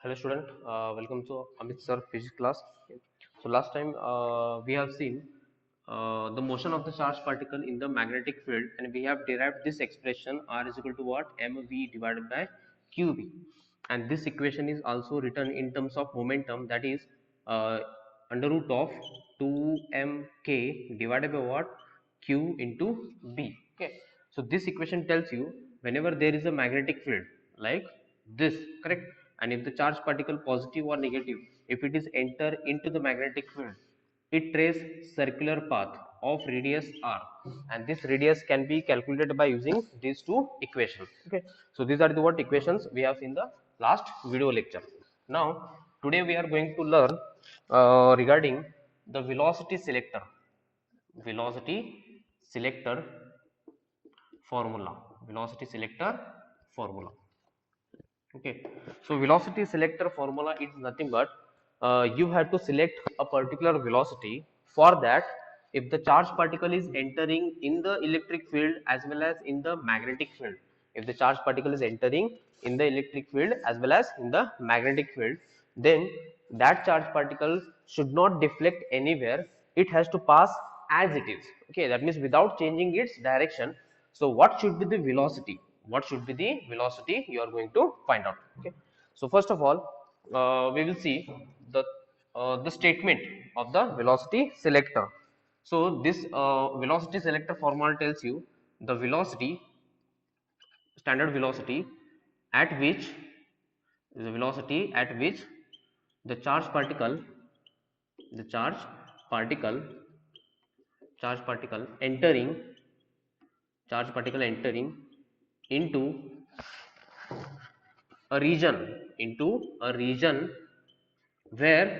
Hello student, welcome to Amit sir physics class. So last time we have seen the motion of the charged particle in the magnetic field, and we have derived this expression R is equal to what? mv divided by qb, and this equation is also written in terms of momentum, that is uh, under root of 2mk divided by what? Q into b. Okay, so this equation tells you whenever there is a magnetic field like this, correct, and if the charged particle positive or negative, if it is enter into the magnetic field, it trace circular path of radius r, and this radius can be calculated by using these two equations. Okay, so these are the what equations we have seen the last video lecture. Now today we are going to learn regarding the velocity selector formula, velocity selector formula. Okay, so velocity selector formula is nothing but you have to select a particular velocity. For that, if the charged particle is entering in the electric field as well as in the magnetic field, if the charged particle is entering in the electric field as well as in the magnetic field, then that charged particle should not deflect anywhere. It has to pass as it is. Okay, that means without changing its direction. So what should be the velocity? What should be the velocity? You are going to find out. Okay, so first of all we will see the the statement of the velocity selector. So this velocity selector formula tells you the velocity, standard velocity at which, the velocity at which the charged particle, the particle charge particle entering, charge particle entering into a region, into a region where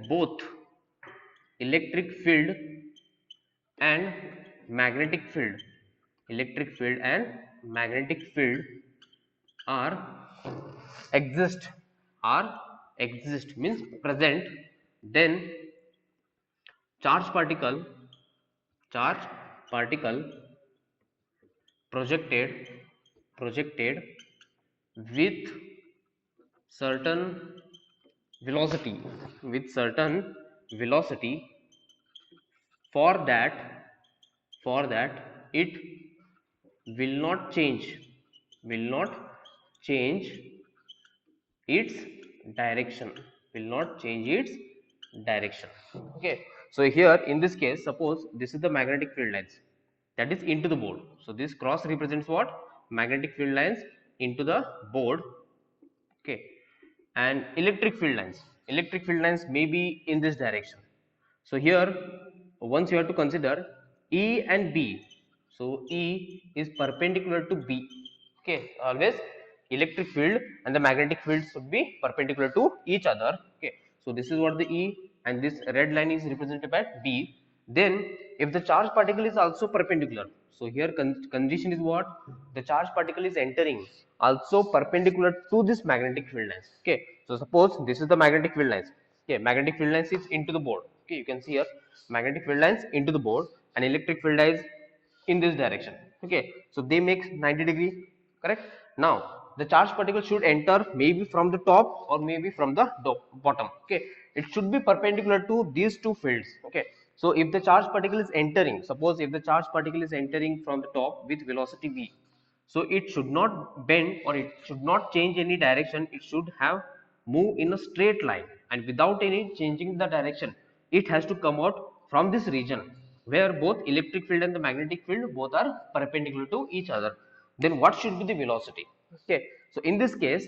both electric field and magnetic field, electric field and magnetic field are exist, are exist means present, then charge particle, charge particle projected with certain velocity, with certain velocity, for that, it will not change, will not change its direction, will not change its direction. Okay, so here in this case, suppose this is the magnetic field lines that is into the board, so this cross represents what? Magnetic field lines into the board. Okay, and electric field lines may be in this direction. So here once you have to consider E and B, so E is perpendicular to B. Okay, always electric field and the magnetic field should be perpendicular to each other. Okay, so this is what the E, and this red line is represented by B. Then if the charge particle is also perpendicular, so here condition is what? The charge particle is entering also perpendicular to this magnetic field lines. Okay, so suppose this is the magnetic field lines. Okay, magnetic field lines is into the board. Okay, you can see here magnetic field lines into the board and electric field lines in this direction. Okay, so they make 90-degree, correct. Now the charged particle should enter maybe from the top or maybe from the bottom. Okay, it should be perpendicular to these two fields. Okay, so if the charged particle is entering, suppose if the charged particle is entering from the top with velocity v, so it should not bend or it should not change any direction. It should have move in a straight line, and without any changing the direction, it has to come out from this region where both electric field and the magnetic field both are perpendicular to each other. Then what should be the velocity? Okay, so in this case,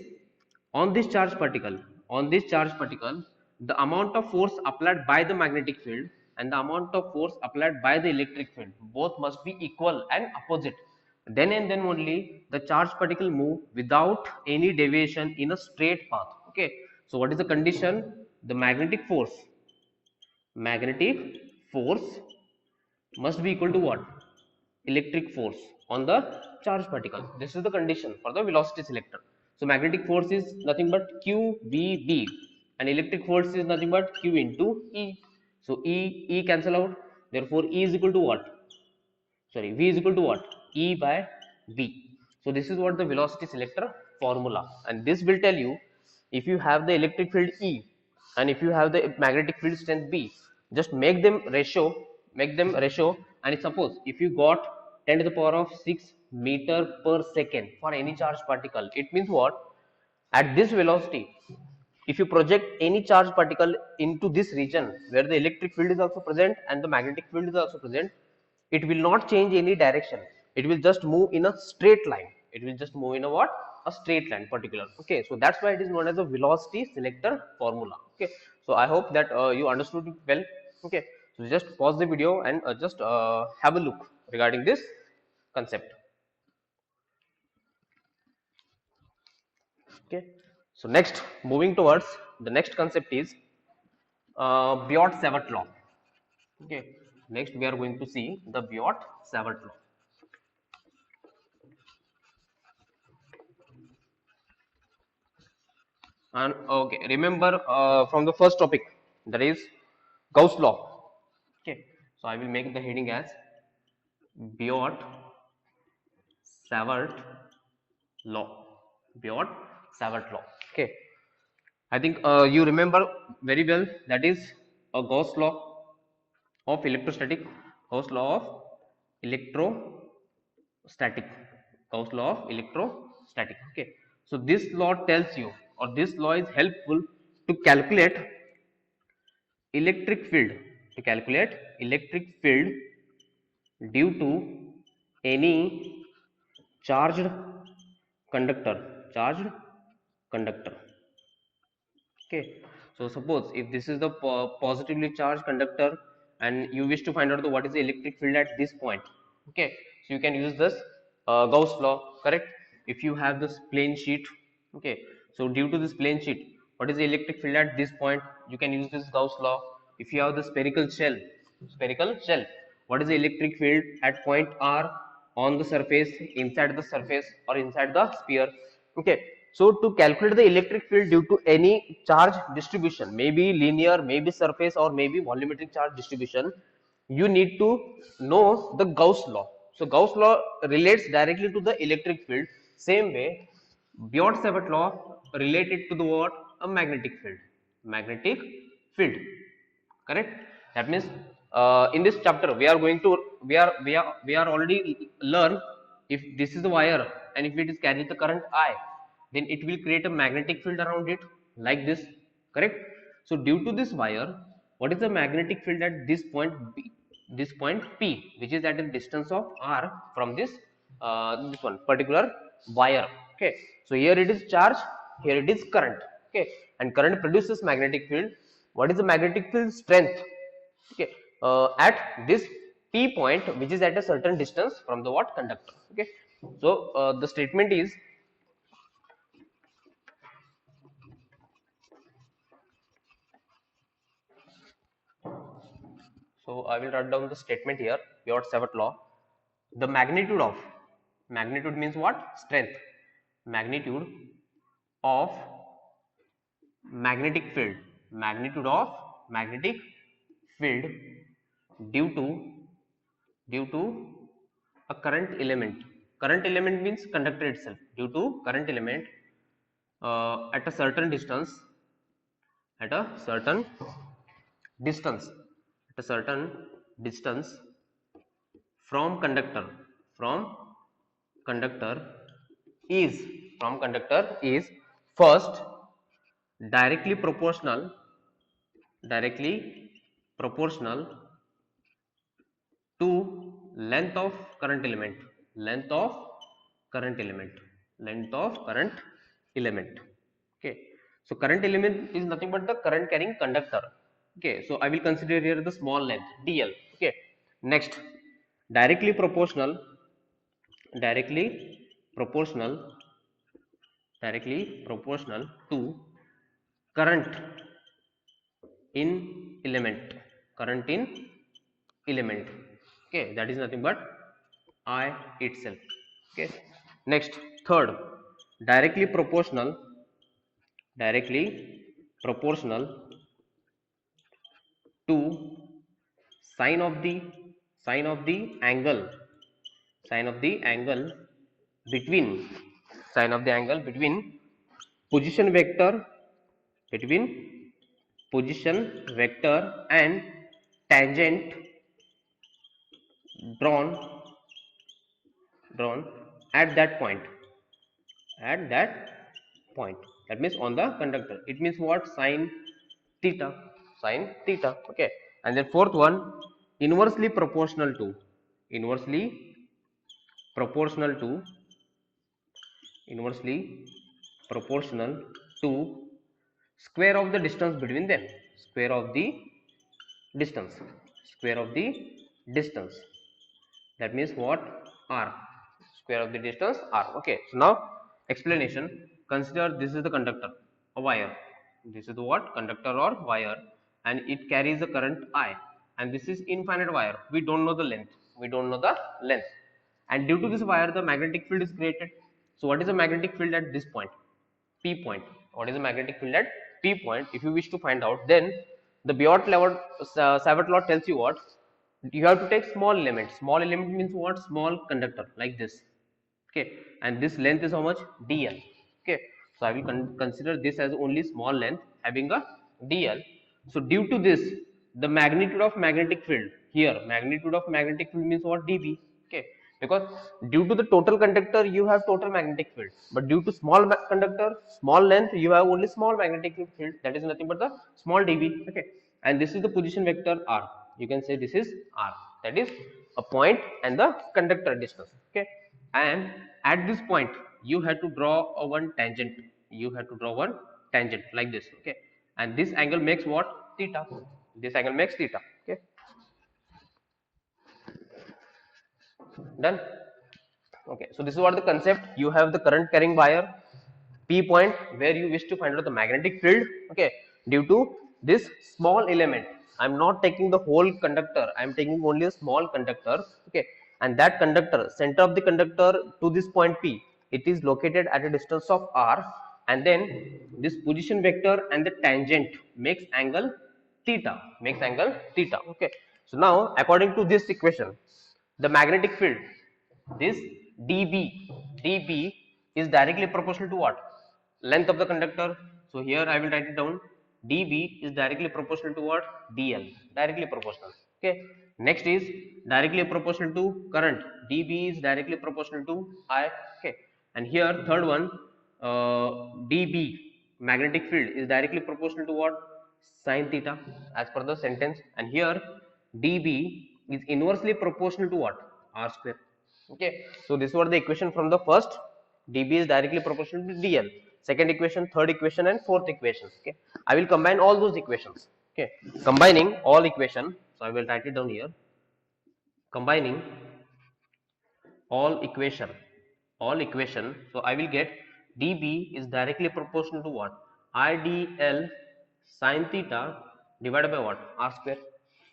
on this charge particle, on this charge particle, the amount of force applied by the magnetic field and the amount of force applied by the electric field both must be equal and opposite. Then and then only the charge particle move without any deviation in a straight path. Okay, so what is the condition? The magnetic force must be equal to what? Electric force on the charge particle. This is the condition for the velocity selector. So magnetic force is nothing but QVB, and electric force is nothing but Q into E. So E cancel out. Therefore E is equal to what? Sorry, V is equal to what? E by V. So this is what the velocity selector formula, and this will tell you if you have the electric field E and if you have the magnetic field strength B, just make them ratio, and suppose if you got 10 to the power of 6 meter per second for any charged particle, it means what? At this velocity, if you project any charged particle into this region where the electric field is also present and the magnetic field is also present, it will not change any direction. It will just move in a straight line. It will just move in a what? A straight line particular. Okay, so that's why it is known as a velocity selector formula. Okay, so I hope that you understood it well. Okay, so just pause the video and just have a look regarding this concept. Okay, so next, moving towards the next concept is Biot-Savart law. Okay, next we are going to see the Biot-Savart law. And okay, remember from the first topic, that is Gauss law. Okay, so I will make the heading as Biot-Savart law. Biot-Savart law. Okay, I think you remember very well, that is a Gauss law of electrostatic, Gauss law of electrostatic, Gauss law of electrostatic. Okay, so this law tells you, or this law is helpful to calculate electric field, to calculate electric field due to any charged conductor, charged conductor. Okay, so suppose if this is the positively charged conductor and you wish to find out the what is the electric field at this point. Okay, so you can use this Gauss law, correct? If you have this plane sheet, okay, so due to this plane sheet, what is the electric field at this point, you can use this Gauss law. If you have the spherical shell, what is the electric field at point R on the surface, inside the surface or inside the sphere? Okay, so to calculate the electric field due to any charge distribution, maybe linear, maybe surface, or maybe volumetric charge distribution, you need to know the Gauss law. So Gauss law relates directly to the electric field. Same way, Biot-Savart law related to the what? A magnetic field. Magnetic field, correct? That means in this chapter we are going to we are already learn, if this is the wire and if it is carrying the current I, then it will create a magnetic field around it like this, correct? So due to this wire, what is the magnetic field at this point B, this point P, which is at a distance of R from this one particular wire? Okay, so here it is charge, here it is current. Okay, and current produces magnetic field. What is the magnetic field strength? Okay, at this P point, which is at a certain distance from the what? Conductor. Okay, so the statement is, so I will write down the statement here. Biot-Savart law. The magnitude means what? Strength. Magnitude of magnetic field. Magnitude of magnetic field due to a current element. Current element means conductor itself. Due to current element at a certain distance, at a certain distance, at a certain distance from conductor, from conductor is first directly proportional, directly proportional to length of current element, length of current element, length of current element. Okay, so current element is nothing but the current carrying conductor. Okay, so I will consider here the small length dl. Okay, next, directly proportional, directly proportional, directly proportional to current in element, current in element. Okay, that is nothing but I itself. Okay, next, third, directly proportional, directly proportional to sine of the sine of the angle, sine of the angle between Sign of the angle position vector between position vector and tangent drawn drawn at that point at that point. That means on the conductor. It means what? Theta sine theta. Okay. And then fourth one, inversely proportional to inversely proportional to inversely proportional to square of the distance between them. Square of the distance. Square of the distance. That means what? R. Square of the distance R. Okay. So now explanation. Consider this is the conductor, a wire. This is the what? Conductor or wire, and it carries the current I. And this is infinite wire. We don't know the length. We don't know the length. And due to this wire, the magnetic field is created. So what is the magnetic field at this point? P point. What is the magnetic field at P point? If you wish to find out, then the Biot-Savart law tells you what? You have to take small element. Small element means what? Small conductor like this. Okay, and this length is how much? dl. Okay, so I will consider this as only small length having a dl. So due to this, the magnitude of magnetic field here, magnitude of magnetic field means what? dB. Okay, because due to the total conductor you have total magnetic field, but due to small conductor, small length, you have only small magnetic field, that is nothing but the small dB. Okay, and this is the position vector r. You can say this is r, that is a point and the conductor distance. Okay, and at this point you have to draw a one tangent. You have to draw one tangent like this. Okay, and this angle makes what? Theta. This angle makes theta. Okay, done. Okay, so this is what the concept. You have the current carrying wire P point where you wish to find out the magnetic field. Okay, due to this small element. I'm not taking the whole conductor. I'm taking only a small conductor. Okay, and that conductor, center of the conductor to this point P, it is located at a distance of r, and then this position vector and the tangent makes angle theta. Makes angle theta. Okay, so now according to this equation, the magnetic field, this dB is directly proportional to what? Length of the conductor. So here I will write it down. dB is directly proportional to what? dl. Directly proportional. Okay, next is directly proportional to current. dB is directly proportional to I. Okay, and here third one, dB magnetic field is directly proportional to what? Sin theta, as per the sentence. And here dB is inversely proportional to what? R square. Okay, so this was the equation from the first. dB is directly proportional to dl. Second equation, third equation, and fourth equation. Okay, I will combine all those equations. Okay, combining all equation. So I will write it down here. Combining all equation. So I will get dB is directly proportional to what? idl sin theta divided by what? R square.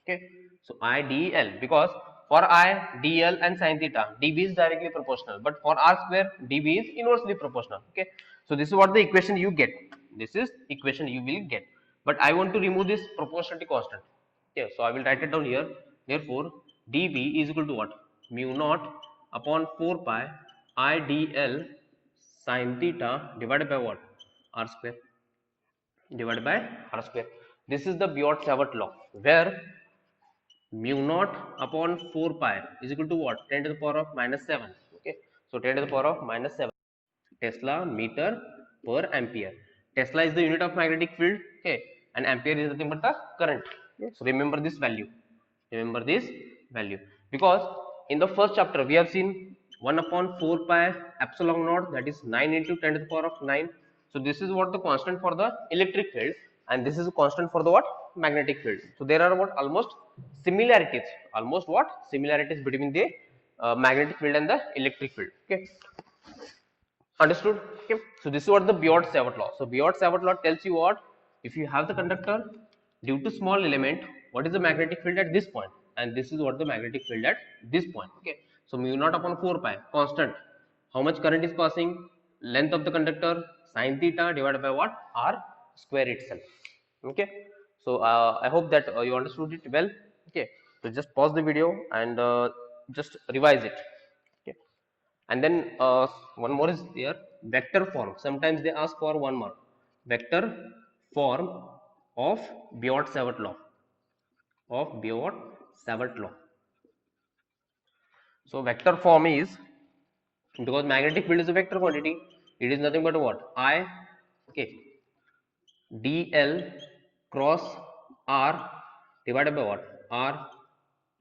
Okay, so idl, because for I, dl and sin theta, dB is directly proportional, but for R square, dB is inversely proportional. Okay, so this is what the equation you get. This is equation you will get, but I want to remove this proportionality constant. Okay, so I will write it down here. Therefore dB is equal to what? Mu naught upon 4 pi idl sin theta divided by what? R square. Divided by R square. This is the Biot-Savart law, where mu naught upon 4 pi is equal to what? 10 to the power of minus 7. Okay, so 10 to the power of minus 7 Tesla meter per ampere. Tesla is the unit of magnetic field. Okay, and ampere is nothing but the current. Okay, so remember this value. Remember this value, because in the first chapter we have seen 1 upon 4 pi epsilon naught, that is 9 into 10 to the power of 9. So this is what the constant for the electric field, and this is a constant for the what? Magnetic field. So there are what? Almost what? Similarities between the magnetic field and the electric field. Okay, understood? Okay, so this is what the Biot-Savart law. So Biot-Savart law tells you what? If you have the conductor, due to small element, what is the magnetic field at this point? And this is what the magnetic field at this point. Okay, so mu naught upon 4 pi constant. How much current is passing? Length of the conductor sin theta divided by what? R square itself. Okay, so I hope that you understood it well. Okay, so just pause the video and just revise it. Okay, and then one more is there. vector form. Sometimes they ask for 1 mark. Vector form of Biot-Savart law. Of Biot-Savart law. So vector form is, because magnetic field is a vector quantity, it is nothing but what? I, okay, dl cross r divided by what? R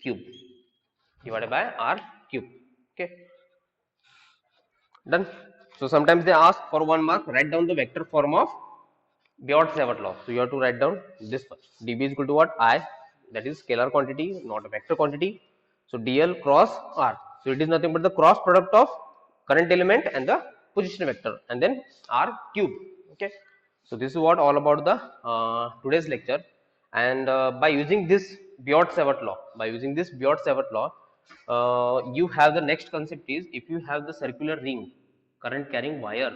cube, divided by r cube. Okay, done. So sometimes they ask for 1 mark, write down the vector form of Biot-Savart law. So you have to write down this one. dB is equal to what? I, that is scalar quantity, not a vector quantity. So dl cross r. So it is nothing but the cross product of current element and the position vector, and then r cube. Okay. So this is what all about the today's lecture. And by using this Biot-Savart law, you have the next concept is, if you have the circular ring, current carrying wire,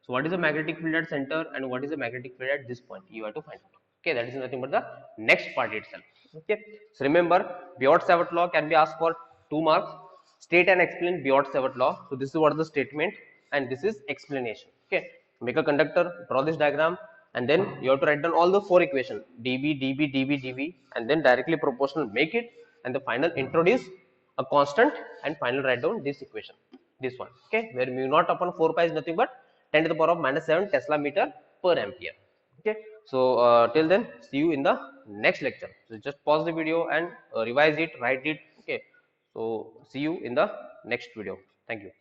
so what is the magnetic field at center and what is the magnetic field at this point, you have to find out. Okay, that is nothing but the next part itself. Okay, so remember, Biot-Savart law can be asked for 2 marks. State and explain Biot-Savart law. So this is what the statement and this is explanation. Okay, make a conductor, draw this diagram, and then you have to write down all the 4 equations, dB, dB, dB, dB, and then directly proportional make it, and the final introduce a constant, and final write down this equation, this one. Okay, where mu naught upon 4 pi is nothing but 10 to the power of -7 Tesla meter per ampere. Okay, so till then, see you in the next lecture. So just pause the video and revise it, write it. Okay, so see you in the next video. Thank you.